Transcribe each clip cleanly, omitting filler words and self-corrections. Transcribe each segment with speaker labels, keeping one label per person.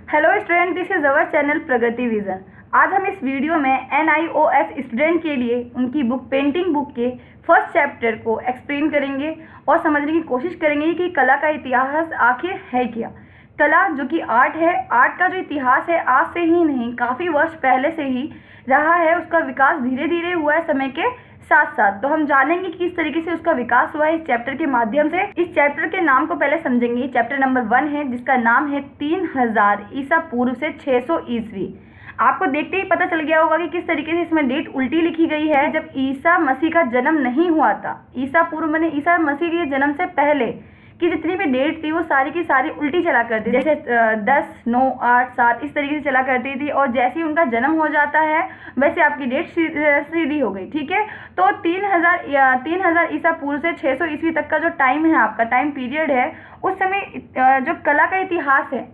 Speaker 1: Hello student, this is our channel Pragati vision. आज हम इस वीडियो में NIOS स्टूडेंट के लिए उनकी बुक पेंटिंग बुक के फर्स्ट चैप्टर को एक्सप्लेन करेंगे और समझने की कोशिश करेंगे कि कला का इतिहास आखिर है क्या। कला जो कि आर्ट है, आर्ट का जो इतिहास है आज से ही नहीं काफ़ी वर्ष पहले से ही रहा है। उसका विकास धीरे धीरे हुआ है समय के साथ साथ। तो हम जानेंगे कि किस तरीके से उसका विकास हुआ है इस चैप्टर के माध्यम से। इस चैप्टर के नाम को पहले समझेंगे। चैप्टर नंबर 1 है जिसका नाम है 3000 ईसा पूर्व से 600 ईस्वी। आपको देखते ही पता चल गया होगा कि किस तरीके से इसमें डेट उल्टी लिखी गई है। जब ईसा मसीह का जन्म नहीं हुआ था, ईसा पूर्व माने ईसा मसीह के जन्म से पहले कि जितनी भी डेट थी वो सारी की सारी उल्टी चला करती थी। जैसे 10, 9, 8, 7 इस तरीके से चला करती थी और जैसे ही उनका जन्म हो जाता है वैसे आपकी डेट सीधी हो गई। ठीक है, तो 3000 ईसा पूर्व से 600 ईस्वी तक का जो टाइम है, आपका टाइम पीरियड है, उस समय जो कला का इतिहास है,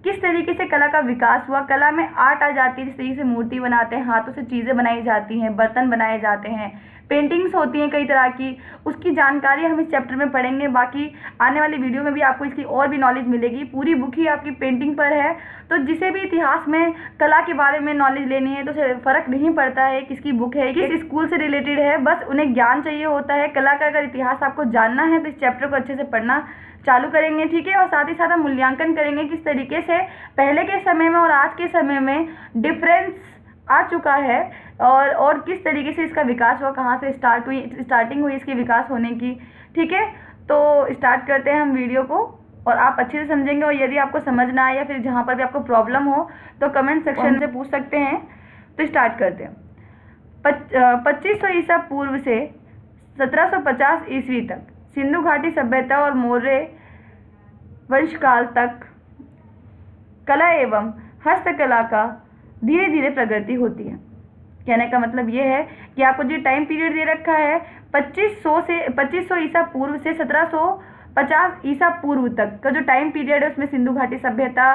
Speaker 1: किस तरीके से कला का विकास हुआ। कला में आर्ट आ जाती है, जिस तरीके से मूर्ति बनाते हैं, हाथों से चीज़ें बनाई जाती हैं, बर्तन बनाए जाते हैं, पेंटिंग्स होती हैं कई तरह की, उसकी जानकारी हम इस चैप्टर में पढ़ेंगे। बाकी आने वाली वीडियो में भी आपको इसकी और भी नॉलेज मिलेगी। पूरी बुक ही आपकी पेंटिंग पर है, तो जिसे भी इतिहास में कला के बारे में नॉलेज लेनी है तो फ़र्क नहीं पड़ता है किसकी बुक है, किस स्कूल से रिलेटेड है, बस उन्हें ज्ञान चाहिए होता है। कला का अगर इतिहास आपको जानना है तो इस चैप्टर को अच्छे से पढ़ना चालू करेंगे। ठीक है, और साथ ही साथ हम मूल्यांकन करेंगे किस तरीके से पहले के समय में और आज के समय में डिफरेंस आ चुका है और किस तरीके से इसका विकास हुआ, कहाँ से स्टार्टिंग हुई इसके विकास होने की। ठीक है, तो स्टार्ट करते हैं हम वीडियो को और आप अच्छे से समझेंगे। और यदि आपको समझ ना आए या फिर जहाँ पर भी आपको प्रॉब्लम हो तो कमेंट सेक्शन से पूछ सकते हैं। तो स्टार्ट करते हैं। 2500 ईसा पूर्व से 1750 ईस्वी तक सिंधु घाटी सभ्यता और मौर्य वंशकाल तक कला एवं हस्तकला का धीरे धीरे प्रगति होती है। कहने का मतलब ये है कि आपको जो टाइम पीरियड दे रखा है 2500 ईसा पूर्व से 1750 ईसा पूर्व तक का जो टाइम पीरियड है उसमें सिंधु घाटी सभ्यता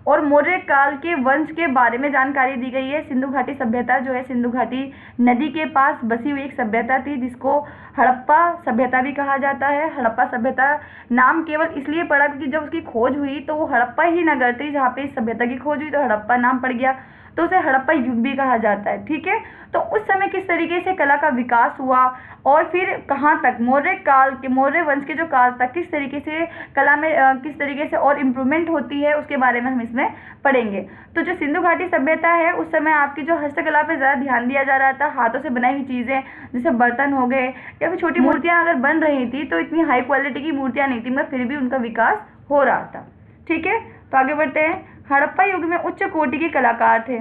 Speaker 1: और मौर्य काल के वंश के बारे में जानकारी दी गई है। सिंधु घाटी सभ्यता जो है सिंधु घाटी नदी के पास बसी हुई एक सभ्यता थी जिसको हड़प्पा सभ्यता भी कहा जाता है। हड़प्पा सभ्यता नाम केवल इसलिए पड़ा क्योंकि जब उसकी खोज हुई तो वो हड़प्पा ही नगर थी जहाँ पे इस सभ्यता की खोज हुई, तो हड़प्पा नाम पड़ गया, तो उसे हड़प्पा युग भी कहा जाता है। ठीक है, तो उस समय किस तरीके से कला का विकास हुआ और फिर कहाँ तक मौर्य वंश के जो काल तक किस तरीके से कला में किस तरीके से और इम्प्रूवमेंट होती है उसके बारे में हम इसमें पढ़ेंगे। तो जो सिंधु घाटी सभ्यता है उस समय आपकी जो हस्तकला पे ज़्यादा ध्यान दिया जा रहा था। हाथों से बनाई हुई चीज़ें जैसे बर्तन हो गए या फिर छोटी मूर्तियाँ अगर बन रही थी तो इतनी हाई क्वालिटी की मूर्तियाँ नहीं थी, मगर फिर भी उनका विकास हो रहा था। ठीक है, तो आगे बढ़ते हैं। हड़प्पा युग में उच्च कोटि के कलाकार थे।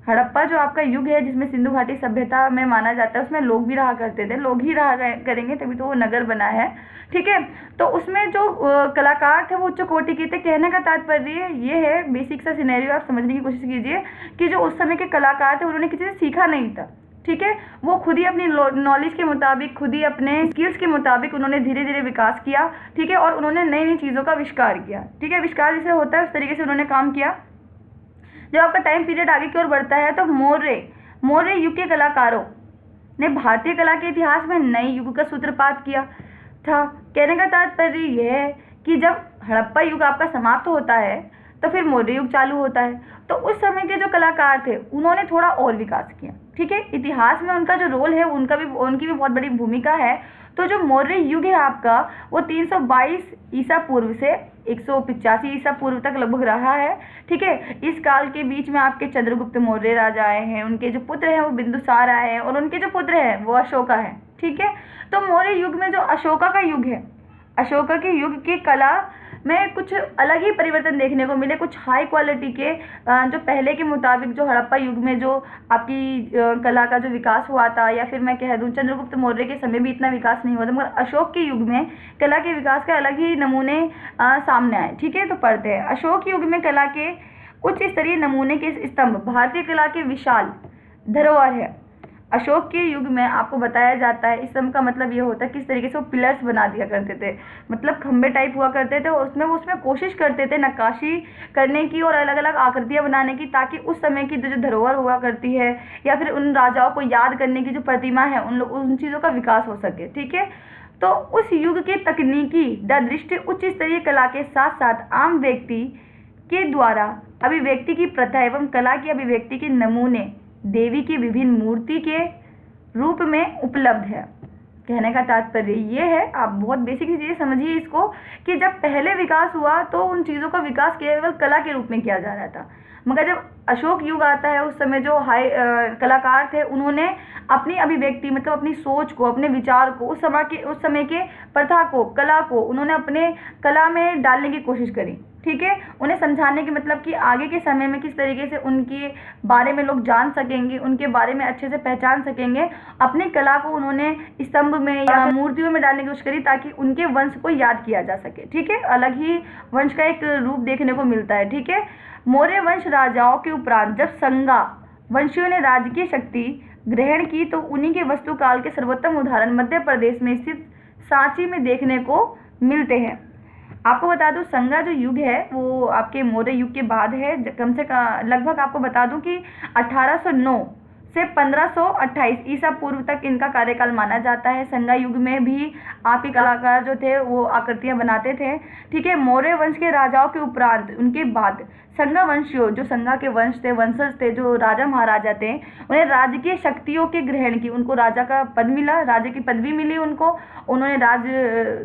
Speaker 1: हड़प्पा जो आपका युग है जिसमें सिंधु घाटी सभ्यता में माना जाता है उसमें लोग भी रहा करते थे, लोग ही रहा करेंगे तभी तो वो नगर बना है। ठीक है, तो उसमें जो कलाकार थे वो उच्च कोटि के थे। कहने का तात्पर्य ये है, बेसिक सा सिनेरियो आप समझने की कोशिश कीजिए कि जो उस समय के कलाकार थे उन्होंने किसी से सीखा नहीं था। ठीक है, वो खुद ही अपनी नॉलेज के मुताबिक, खुद ही अपने स्किल्स के मुताबिक उन्होंने धीरे धीरे विकास किया। ठीक है, और उन्होंने नई नई चीज़ों का आविष्कार किया। ठीक है, आविष्कार जैसे होता है उस तरीके से उन्होंने काम किया। जब आपका टाइम पीरियड आगे की ओर बढ़ता है तो मौर्य युग के कलाकारों ने भारतीय कला के इतिहास में नए युग का सूत्रपात किया था। कहने का तात्पर्य यह है कि जब हड़प्पा युग आपका समाप्त होता है तो फिर मौर्य युग चालू होता है। तो उस समय के जो कलाकार थे उन्होंने थोड़ा और विकास किया। ठीक है, इतिहास में उनका जो रोल है उनकी भी बहुत बड़ी भूमिका है। तो जो मौर्य युग है आपका वो 322 ईसा पूर्व से 185 ईसा पूर्व तक लगभग रहा है। ठीक है, इस काल के बीच में आपके चंद्रगुप्त मौर्य राजा आए हैं, उनके जो पुत्र हैं वो बिंदुसार आए हैं और उनके जो पुत्र हैं वो अशोका है। ठीक है, तो मौर्य युग में जो अशोका का युग है, अशोका के युग की कला में कुछ अलग ही परिवर्तन देखने को मिले। कुछ हाई क्वालिटी के जो पहले के मुताबिक जो हड़प्पा युग में जो आपकी कला का जो विकास हुआ था, या फिर मैं कह दूं चंद्रगुप्त मौर्य के समय भी इतना विकास नहीं हुआ था, मगर अशोक के युग में कला के विकास के अलग ही नमूने सामने आए। ठीक है, तो पढ़ते हैं। अशोक युग में कला के उच्च स्तरीय नमूने के स्तंभ भारतीय कला के विशाल धरोहर है। अशोक के युग में आपको बताया जाता है, इस स्तंभ का मतलब ये होता है किस तरीके से वो पिलर्स बना दिया करते थे, मतलब खंबे टाइप हुआ करते थे और उसमें कोशिश करते थे नक्काशी करने की और अलग अलग आकृतियां बनाने की, ताकि उस समय की जो धरोहर हुआ करती है या फिर उन राजाओं को याद करने की जो प्रतिमा है उन चीज़ों का विकास हो सके। ठीक है, तो उस युग के तकनीकी दृष्टि उच्च स्तरीय कला के साथ साथ आम व्यक्ति के द्वारा अभिव्यक्ति की प्रथा एवं कला की अभिव्यक्ति के नमूने देवी की विभिन्न मूर्ति के रूप में उपलब्ध है। कहने का तात्पर्य ये है, आप बहुत बेसिक चीज़ें समझिए इसको, कि जब पहले विकास हुआ तो उन चीज़ों का विकास केवल कला के रूप में किया जा रहा था, मगर जब अशोक युग आता है उस समय जो कलाकार थे उन्होंने अपनी अभिव्यक्ति मतलब अपनी सोच को, अपने विचार को, उस समय के प्रथा को, कला को उन्होंने अपने कला में डालने की कोशिश करी। ठीक है, उन्हें समझाने की मतलब कि आगे के समय में किस तरीके से उनके बारे में लोग जान सकेंगे, उनके बारे में अच्छे से पहचान सकेंगे। अपनी कला को उन्होंने स्तंभ में या मूर्तियों में डालने की कोशिश करी ताकि उनके वंश को याद किया जा सके। ठीक है, अलग ही वंश का एक रूप देखने को मिलता है। ठीक है, मौर्य वंश राजाओं के उपरांत जब संगा वंशियों ने राजकीय शक्ति ग्रहण की तो उन्हीं के वस्तुकाल के सर्वोत्तम उदाहरण मध्य प्रदेश में स्थित सांची में देखने को मिलते हैं। आपको बता दूं, संगा जो युग है वो आपके मौर्य युग के बाद है। कम से कम लगभग आपको बता दूं कि 1809 से 1528 ईसा पूर्व तक इनका कार्यकाल माना जाता है। संगा युग में भी आपके कलाकार जो थे वो आकृतियां बनाते थे। ठीक है, मौर्य वंश के राजाओं के उपरांत उनके बाद संगा वंशियों, जो संगा के वंश थे, वंशज थे, जो राजा महाराजा थे, उन्हें राजकीय शक्तियों के ग्रहण की, उनको राजा का पद मिला, राजा की पदवी मिली उनको, उन्होंने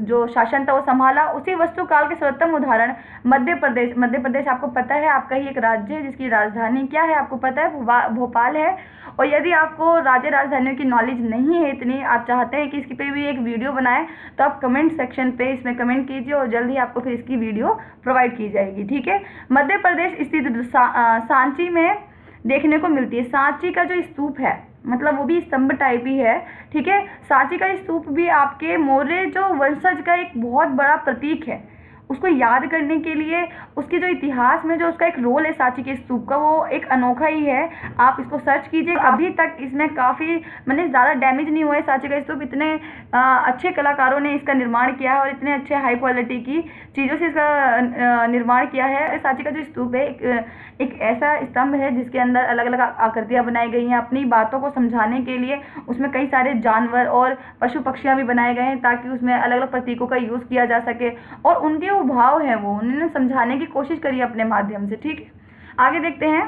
Speaker 1: जो शासन था वो संभाला। उसी वस्तुकाल के सर्वोत्तम उदाहरण मध्य प्रदेश आपको पता है आपका ही एक राज्य है जिसकी राजधानी क्या है, आपको पता है भोपाल है। और यदि आपको राज्य राजधानियों की नॉलेज नहीं है इतनी, आप चाहते हैं कि इसकी पे भी एक वीडियो बनाएं, तो आप कमेंट सेक्शन पे इसमें कमेंट कीजिए और जल्द ही आपको फिर इसकी वीडियो प्रोवाइड की जाएगी। ठीक है, मध्य प्रदेश स्थित सांची में देखने को मिलती है। सांची का जो स्तूप है मतलब वो भी स्तंभ टाइप ही है। ठीक है, सांची का स्तूप भी आपके मौर्य जो वंशज का एक बहुत बड़ा प्रतीक है। उसको याद करने के लिए उसके जो इतिहास में जो उसका एक रोल है सांची के स्तूप का, वो एक अनोखा ही है। आप इसको सर्च कीजिए, अभी तक इसमें काफ़ी मैंने ज़्यादा डैमेज नहीं हुआ है सांची का स्तूप। इतने अच्छे कलाकारों ने इसका निर्माण किया है और इतने अच्छे हाई क्वालिटी की चीज़ों से इसका निर्माण किया है। सांची का जो स्तूप है एक ऐसा स्तंभ है जिसके अंदर अलग अलग आकृतियाँ बनाई गई हैं अपनी बातों को समझाने के लिए। उसमें कई सारे जानवर और पशु पक्षियाँ भी बनाए गए हैं ताकि उसमें अलग अलग प्रतीकों का यूज़ किया जा सके और उनके जो भाव है वो उन्होंने समझाने की कोशिश करी अपने माध्यम से। ठीक है, आगे देखते हैं।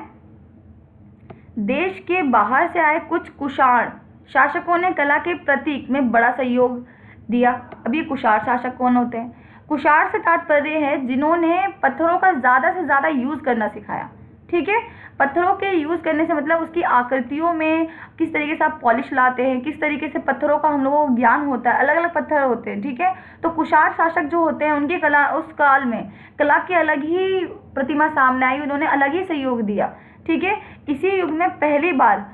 Speaker 1: देश के बाहर से आए कुछ कुषाण शासकों ने कला के प्रतीक में बड़ा सहयोग दिया। अब ये कुषाण शासक कौन होते हैं? कुषाण से तात्पर्य है जिन्होंने पत्थरों का ज़्यादा से ज़्यादा यूज़ करना सिखाया। ठीक है, पत्थरों के यूज़ करने से मतलब उसकी आकृतियों में किस तरीके से आप पॉलिश लाते हैं, किस तरीके से पत्थरों का हम लोगों को ज्ञान होता है, अलग अलग पत्थर होते हैं। ठीक है, तो कुषाण शासक जो होते हैं उनकी कला उस काल में कला की अलग ही प्रतिमा सामने आई, उन्होंने अलग ही सहयोग दिया। ठीक है, इसी युग में पहली बार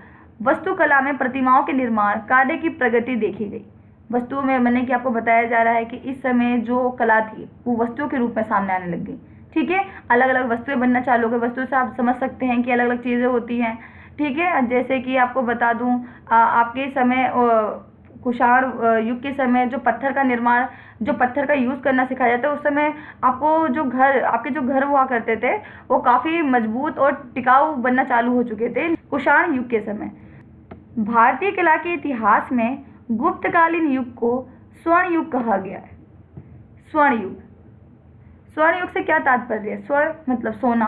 Speaker 1: वस्तुकला में प्रतिमाओं के निर्माण कार्य की प्रगति देखी गई। वस्तुओं में मैंने कि आपको बताया जा रहा है कि इस समय जो कला थी वो वस्तुओं के रूप में सामने आने लग गई। ठीक है, अलग अलग वस्तुएं बनना चालू हो गई। वस्तुओं से आप समझ सकते हैं कि अलग अलग चीज़ें होती हैं। ठीक है, जैसे कि आपको बता दूं आपके समय कुषाण युग के समय जो पत्थर का निर्माण, जो पत्थर का यूज़ करना सिखाया जाता है, उस समय आपको जो आपके जो घर हुआ करते थे वो काफ़ी मजबूत और टिकाऊ बनना चालू हो चुके थे कुषाण युग के समय। भारतीय कला के इतिहास में गुप्तकालीन युग को स्वर्ण युग कहा गया है। स्वर्ण युग, स्वर्ण युग से क्या तात्पर्य है? स्वर्ण मतलब सोना,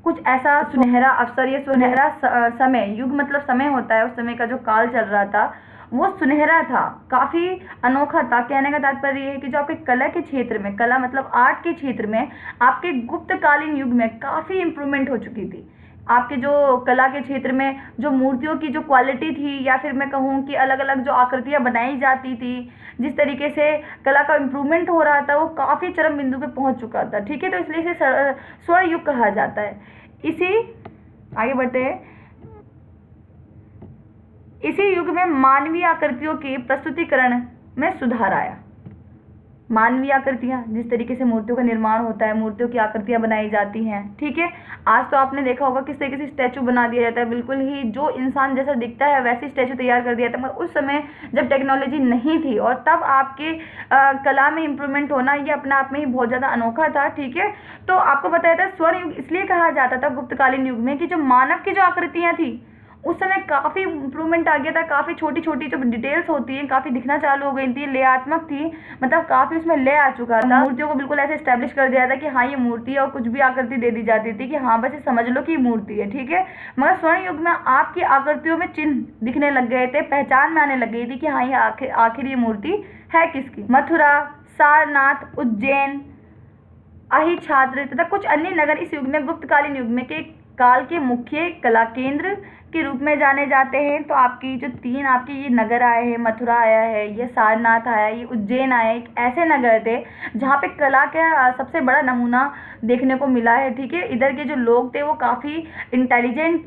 Speaker 1: कुछ ऐसा सुनहरा अवसर, ये सुनहरा समय, युग मतलब समय होता है, उस समय का जो काल चल रहा था वो सुनहरा था, काफ़ी अनोखा था। कहने का तात्पर्य ये है कि जो आपके कला के क्षेत्र में, कला मतलब आर्ट के क्षेत्र में आपके गुप्तकालीन युग में काफ़ी इम्प्रूवमेंट हो चुकी थी। आपके जो कला के क्षेत्र में जो मूर्तियों की जो क्वालिटी थी, या फिर मैं कहूँ कि अलग अलग जो आकृतियाँ बनाई जाती थी, जिस तरीके से कला का इम्प्रूवमेंट हो रहा था वो काफ़ी चरम बिंदु पे पहुँच चुका था। ठीक है, तो इसलिए इसे स्वर्ण युग कहा जाता है। आगे बढ़ते हैं। इसी युग में मानवीय आकृतियों के प्रस्तुतिकरण में सुधार आया। मानवीय आकृतियाँ, जिस तरीके से मूर्तियों का निर्माण होता है, मूर्तियों की आकृतियाँ बनाई जाती हैं। ठीक है, आज तो आपने देखा होगा किस तरीके से स्टैचू बना दिया जाता है, बिल्कुल ही जो इंसान जैसा दिखता है वैसे स्टैचू तैयार कर दिया जाता है। मगर उस समय जब टेक्नोलॉजी नहीं थी और तब आपके कला में इम्प्रूवमेंट होना ये अपने आप में ही बहुत ज़्यादा अनोखा था। ठीक है, तो आपको बताया था स्वर्ण युग इसलिए कहा जाता था गुप्तकालीन युग में कि जो मानव की जो आकृतियाँ थी उस समय काफ़ी इम्प्रूवमेंट आ गया था, काफ़ी छोटी छोटी जो डिटेल्स होती हैं काफ़ी दिखना चालू हो गई थी, लयात्मक थी, मतलब काफ़ी उसमें लय आ चुका था। मूर्तियों को बिल्कुल ऐसे स्टैब्लिश कर दिया था कि हाँ ये मूर्ति है, और कुछ भी आकृति दे दी जाती थी कि हाँ बस ये समझ लो कि मूर्ति है, ठीक है। मगर स्वर्ण युग में आपकी आकृतियों में चिन्ह दिखने लग गए थे, पहचान में आने लग गई थी कि हाँ ये आखिर ये मूर्ति है किसकी। मथुरा, सारनाथ, उज्जैन, अहिछात्र तथा कुछ अन्य नगर इस युग में गुप्तकालीन युग में के काल के मुख्य कला केंद्र के रूप में जाने जाते हैं। तो आपकी जो तीन आपके ये नगर आए हैं, मथुरा आया है, ये सारनाथ आया, ये उज्जैन आया, एक ऐसे नगर थे जहाँ पे कला का सबसे बड़ा नमूना देखने को मिला है, ठीक है। इधर के जो लोग थे वो काफ़ी इंटेलिजेंट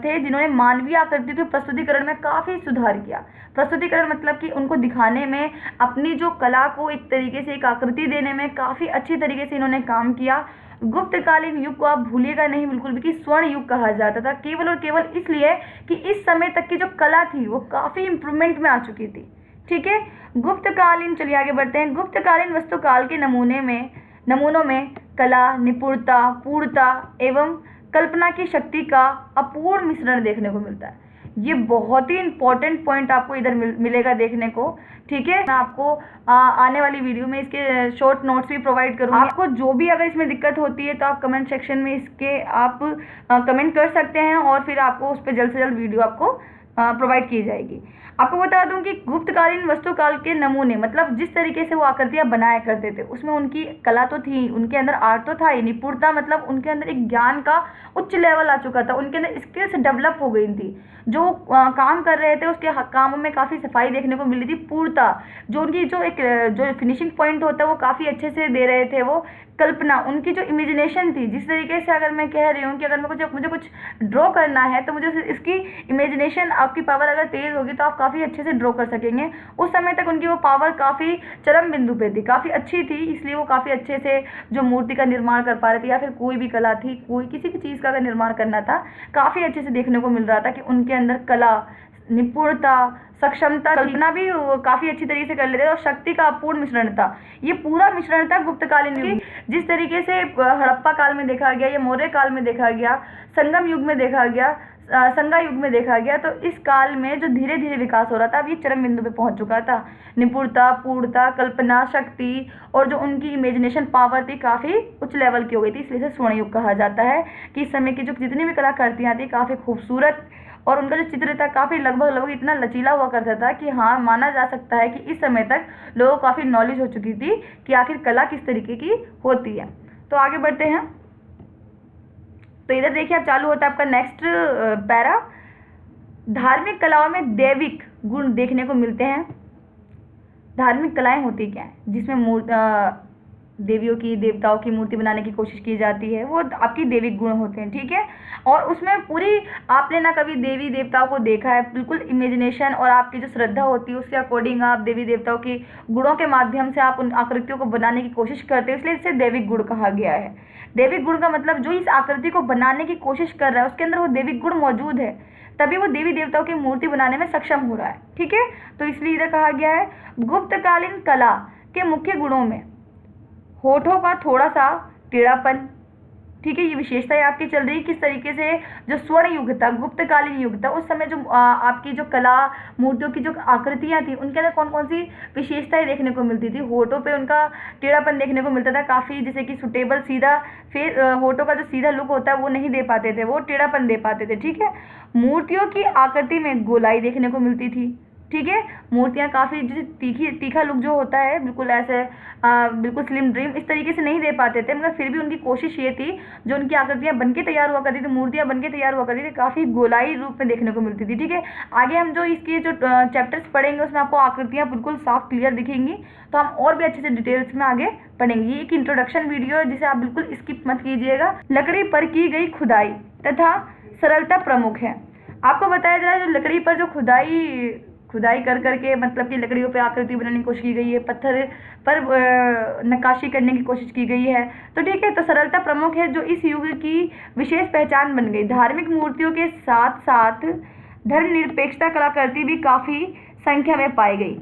Speaker 1: थे, जिन्होंने मानवीय आकृति के प्रस्तुतिकरण में काफ़ी सुधार किया। प्रस्तुतिकरण मतलब कि उनको दिखाने में, अपनी जो कला को एक तरीके से एक आकृति देने में काफ़ी अच्छी तरीके से इन्होंने काम किया। गुप्तकालीन युग को आप भूलिएगा नहीं बिल्कुल भी कि स्वर्ण युग कहा जाता था, केवल और केवल इसलिए कि इस समय तक की जो कला थी वो काफ़ी इम्प्रूवमेंट में आ चुकी थी, ठीक है। गुप्तकालीन, चलिए आगे बढ़ते हैं। गुप्तकालीन वस्तुकाल के नमूनों में कला, निपुणता, पूर्णता एवं कल्पना की शक्ति का अपूर्ण मिश्रण देखने को मिलता है। ये बहुत ही इंपॉर्टेंट पॉइंट आपको इधर मिलेगा देखने को, ठीक है। मैं आपको आने वाली वीडियो में इसके शॉर्ट नोट्स भी प्रोवाइड करूँगी। आपको जो भी अगर इसमें दिक्कत होती है तो आप कमेंट सेक्शन में इसके आप कमेंट कर सकते हैं, और फिर आपको उस पर जल्द से जल्द वीडियो आपको प्रोवाइड की जाएगी। आपको बता दूं कि गुप्तकालीन वस्तुकाल के नमूने, मतलब जिस तरीके से वो आकृतियां बनाया करते थे उसमें उनकी कला तो थी, उनके अंदर आर्ट तो था ही, निपुणता मतलब उनके अंदर एक ज्ञान का उच्च लेवल आ चुका था, उनके अंदर स्किल्स डेवलप हो गई थी। जो काम कर रहे थे उसके कामों में काफ़ी सफाई देखने को मिली थी। पूर्णता, जो उनकी जो फिनिशिंग पॉइंट होता है वो काफ़ी अच्छे से दे रहे थे वो। कल्पना, उनकी जो इमेजिनेशन थी, जिस तरीके से अगर मैं कह रही हूँ कि अगर मुझे कुछ ड्रॉ करना है तो मुझे इसकी इमेजिनेशन, आपकी पावर अगर तेज़ होगी तो आप काफ़ी अच्छे से ड्रॉ कर सकेंगे। उस समय तक उनकी वो पावर काफ़ी चरम बिंदु पे थी, काफ़ी अच्छी थी, इसलिए वो काफ़ी अच्छे से जो मूर्ति का निर्माण कर पा रहे थे, या फिर कोई भी कला थी, कोई किसी भी चीज़ का अगर निर्माण करना था काफ़ी अच्छे से देखने को मिल रहा था कि उनके अंदर कला, निपुणता, सक्षमता, कल्पना भी काफ़ी अच्छी तरीके से कर लेते थे, और शक्ति का अपूर्ण मिश्रण था। ये पूरा मिश्रण था गुप्तकालीन युग। जिस तरीके से हड़प्पा काल में देखा गया, या मौर्य काल में देखा गया, संगम युग में देखा गया, संगा युग में देखा गया, तो इस काल में जो धीरे धीरे विकास हो रहा था अब ये चरम बिंदु पे पहुंच चुका था। निपुणता, पूर्णता, कल्पना शक्ति और जो उनकी इमेजिनेशन पावर थी काफ़ी उच्च लेवल की हो गई थी, इसलिए स्वर्ण युग कहा जाता है। कि इस समय की जो जितनी भी कलाकृतियाँ थी काफ़ी खूबसूरत, और उनका जो चित्र था काफ़ी लगभग इतना लचीला हुआ करता था कि हाँ माना जा सकता है कि इस समय तक लोगों को काफ़ी नॉलेज हो चुकी थी कि आखिर कला किस तरीके की होती है। तो आगे बढ़ते हैं। तो इधर देखिए आप चालू होता है आपका नेक्स्ट पैरा। धार्मिक कलाओं में दैविक गुण देखने को मिलते हैं। धार्मिक कलाएं होती क्या है, जिसमें देवियों की, देवताओं की मूर्ति बनाने की कोशिश की जाती है, वो आपकी दैविक गुण होते हैं, ठीक है। और उसमें पूरी आपने ना कभी देवी देवताओं को देखा है, बिल्कुल इमेजिनेशन और आपकी जो श्रद्धा होती है उसके अकॉर्डिंग आप देवी देवताओं की गुणों के माध्यम से आप उन आकृतियों को बनाने की कोशिश करते हैं, इसलिए इसे दैविक गुण कहा गया है। दैविक गुण का मतलब जो इस आकृति को बनाने की कोशिश कर रहा है उसके अंदर वो दैविक गुण मौजूद है, तभी वो देवी देवताओं की मूर्ति बनाने में सक्षम हो रहा है, ठीक है। तो इसलिए इधर कहा गया है गुप्तकालीन कला के मुख्य गुणों में होठों का थोड़ा सा टेढ़ापन, ठीक है, ये विशेषताएं आपकी चल रही। किस तरीके से जो स्वर्ण युग था, गुप्तकालीन युग था, उस समय जो आपकी जो कला, मूर्तियों की जो आकृतियां थी उनके अंदर कौन कौन सी विशेषताएं देखने को मिलती थी। होठों पे उनका टेढ़ापन देखने को मिलता था काफ़ी, जैसे कि सुटेबल सीधा फेस, होठों का जो सीधा लुक होता है वो नहीं दे पाते थे, वो टेढ़ापन दे पाते थे, ठीक है। मूर्तियों की आकृति में गोलाई देखने को मिलती थी, ठीक है। मूर्तियाँ काफ़ी जैसे तीखा लुक जो होता है, बिल्कुल ऐसे बिल्कुल स्लिम ड्रीम इस तरीके से नहीं दे पाते थे, मगर फिर भी उनकी कोशिश ये थी, जो उनकी आकृतियाँ बनके तैयार हुआ करती थी, मूर्तियाँ बनके तैयार हुआ करती थी, काफ़ी गोलाई रूप में देखने को मिलती थी, ठीक है। आगे हम जो इसके जो चैप्टर्स पढ़ेंगे उसमें आपको आकृतियाँ बिल्कुल साफ क्लियर दिखेंगी, तो हम और भी अच्छे से डिटेल्स में आगे पढ़ेंगे। ये एक इंट्रोडक्शन वीडियो है जिसे आप बिल्कुल स्किप मत कीजिएगा। लकड़ी पर की गई खुदाई तथा सरलता प्रमुख है। आपको बताया जा रहा है जो लकड़ी पर जो खुदाई कर करके, मतलब कि लकड़ियों पे आकृति बनाने की कोशिश की गई है, पत्थर पर नक्काशी करने की कोशिश की गई है, तो ठीक है। तो सरलता प्रमुख है जो इस युग की विशेष पहचान बन गई। धार्मिक मूर्तियों के साथ साथ धर्मनिरपेक्षता कलाकृति भी काफ़ी संख्या में पाई गई।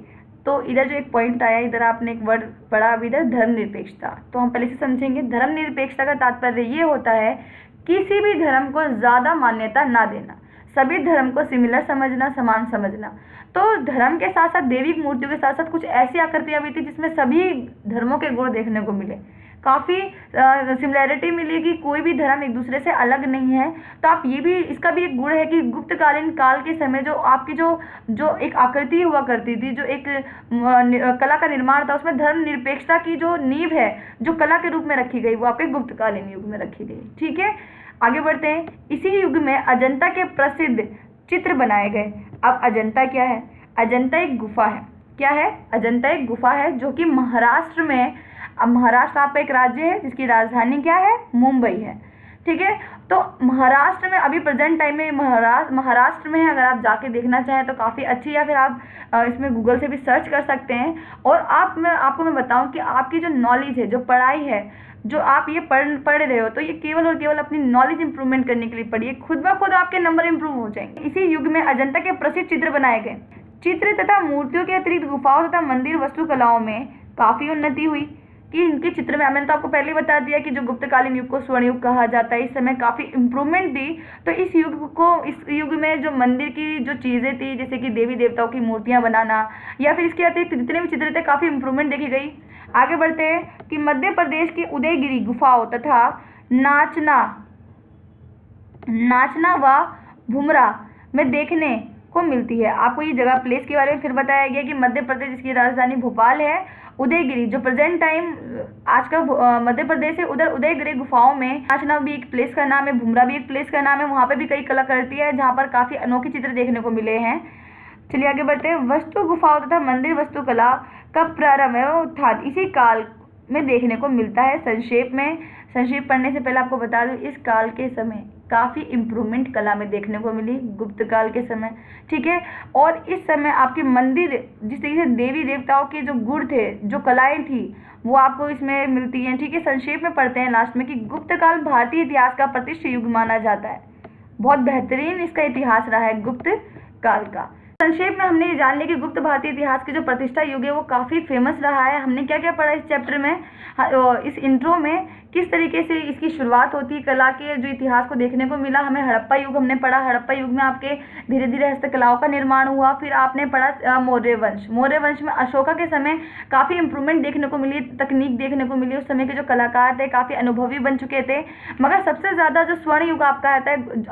Speaker 1: तो इधर जो एक पॉइंट आया, इधर आपने एक वर्ड पढ़ा अभी इधर, धर्मनिरपेक्षता, तो हम पहले से समझेंगे। धर्मनिरपेक्षता का तात्पर्य ये होता है किसी भी धर्म को ज़्यादा मान्यता ना देना, सभी धर्म को सिमिलर समझना, समान समझना। तो धर्म के साथ साथ देवी मूर्तियों के साथ साथ कुछ ऐसी आकृतियाँ भी थी जिसमें सभी धर्मों के गुण देखने को मिले, काफ़ी सिमिलैरिटी मिली कि कोई भी धर्म एक दूसरे से अलग नहीं है। तो आप ये भी, इसका भी एक गुण है कि गुप्तकालीन काल के समय जो आपकी जो एक आकृति हुआ करती थी, जो एक कला का निर्माण था, उसमें धर्म निरपेक्षता की जो नींव है, जो कला के रूप में रखी गई, वो आपके गुप्तकालीन युग में रखी गई। ठीक है, आगे बढ़ते हैं। इसी युग में अजंता के प्रसिद्ध चित्र बनाए गए। अब अजंता क्या है? अजंता एक गुफा है। क्या है? अजंता एक गुफा है जो कि महाराष्ट्र में, अब महाराष्ट्र आपका एक राज्य है जिसकी राजधानी क्या है? मुंबई है। ठीक है, तो महाराष्ट्र में अभी प्रेजेंट टाइम में महाराष्ट्र में है। अगर आप जाके देखना चाहें तो काफ़ी अच्छी, या फिर आप इसमें गूगल से भी सर्च कर सकते हैं। और आपको मैं बताऊं कि आपकी जो नॉलेज है, जो पढ़ाई है, जो आप ये पढ़ रहे हो, तो ये केवल और केवल अपनी नॉलेज इंप्रूवमेंट करने के लिए पढ़िए। खुद ब खुद आपके नंबर इंप्रूव हो जाएंगे। इसी युग में अजंता के प्रसिद्ध चित्र बनाए गए। चित्र तथा मूर्तियों के अतिरिक्त गुफाओं तथा मंदिर वास्तुकलाओं में काफ़ी उन्नति हुई कि इनके चित्र में, मैंने तो आपको पहले ही बता दिया कि जो गुप्तकालीन युग को स्वर्ण युग कहा जाता है, इस समय काफ़ी इम्प्रूवमेंट दी। तो इस युग में जो मंदिर की जो चीज़ें थी, जैसे कि देवी देवताओं की मूर्तियाँ बनाना, या फिर इसके अतिरिक्त जितने भी चित्र थे, काफ़ी इम्प्रूवमेंट देखी गई। आगे बढ़ते हैं कि मध्य प्रदेश की उदयगिरी गुफाओं तथा नाचना व भुमरा में देखने को मिलती है। आपको ये जगह प्लेस के बारे में फिर बताया गया कि मध्य प्रदेश, जिसकी राजधानी भोपाल है, उदयगिरी जो प्रेजेंट टाइम आज का मध्य प्रदेश है, उधर उदयगिरी गुफाओं में नाचना भी एक प्लेस का नाम है, भुमरा भी एक प्लेस का नाम है। वहाँ पे भी कई कलाकृति है जहाँ पर काफ़ी अनोखे चित्र देखने को मिले हैं। चलिए आगे बढ़ते हैं। वस्तु गुफाओं तथा मंदिर वास्तुकला का प्रारंभ था इसी काल में देखने को मिलता है। संक्षेप पढ़ने से पहले आपको बता दूं, इस काल के समय काफ़ी इम्प्रूवमेंट कला में देखने को मिली, गुप्त काल के समय। ठीक है, और इस समय आपके मंदिर, जिस तरीके से देवी देवताओं के जो गुण थे, जो कलाएं थी, वो आपको इसमें मिलती हैं। ठीक है, संक्षेप में पढ़ते हैं लास्ट में कि गुप्त काल भारतीय इतिहास का प्रतिष्ठित युग माना जाता है। बहुत बेहतरीन इसका इतिहास रहा है गुप्त काल का। संक्षेप में हमने ये जान लिया कि गुप्त भारतीय इतिहास की जो प्रतिष्ठा युग है वो काफ़ी फेमस रहा है। हमने क्या क्या पढ़ा इस चैप्टर में, इस इंट्रो में, किस तरीके से इसकी शुरुआत होती है, कला के जो इतिहास को देखने को मिला। हमें हड़प्पा युग हमने पढ़ा, हड़प्पा युग में आपके धीरे धीरे हस्तकलाओं का निर्माण हुआ। फिर आपने पढ़ा मौर्य वंश में अशोका के समय काफ़ी इंप्रूवमेंट देखने को मिली, तकनीक देखने को मिली। उस समय के जो कलाकार थे काफ़ी अनुभवी बन चुके थे। मगर सबसे ज़्यादा जो स्वर्ण युग आपका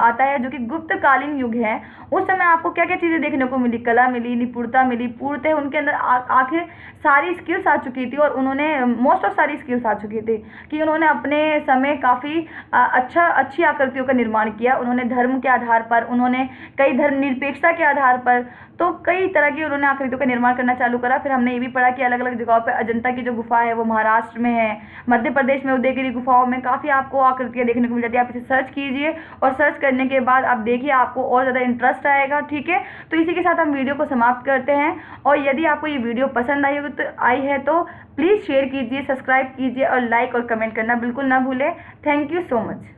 Speaker 1: आता है जो कि गुप्तकालीन युग है, उस समय आपको क्या क्या चीज़ें देखने को मिली? कला मिली, निपुणता मिली, पूर्णतः उनके अंदर आखिर सारी स्किल्स आ चुकी थी, और उन्होंने मोस्ट ऑफ सारी स्किल्स आ चुकी थी कि उन्होंने अपने समय काफ़ी अच्छी आकृतियों का निर्माण किया। उन्होंने धर्म के आधार पर, उन्होंने कई धर्म निरपेक्षता के आधार पर, तो कई तरह की उन्होंने आकृतियों का निर्माण करना चालू करा। फिर हमने ये भी पढ़ा कि अलग अलग जगहों पर अजंता की जो गुफा है वो महाराष्ट्र में है, मध्य प्रदेश में उदयगिरी गुफाओं में काफ़ी आपको आकृतियाँ देखने को मिल जाती है। आप इसे सर्च कीजिए, और सर्च करने के बाद आप देखिए, आपको और ज़्यादा इंटरेस्ट आएगा। ठीक है, तो इसी के साथ हम वीडियो को समाप्त करते हैं। और यदि आपको ये वीडियो पसंद आई है तो प्लीज़ शेयर कीजिए, सब्सक्राइब कीजिए, और लाइक और कमेंट करना बिल्कुल ना भूलें। Thank you so much.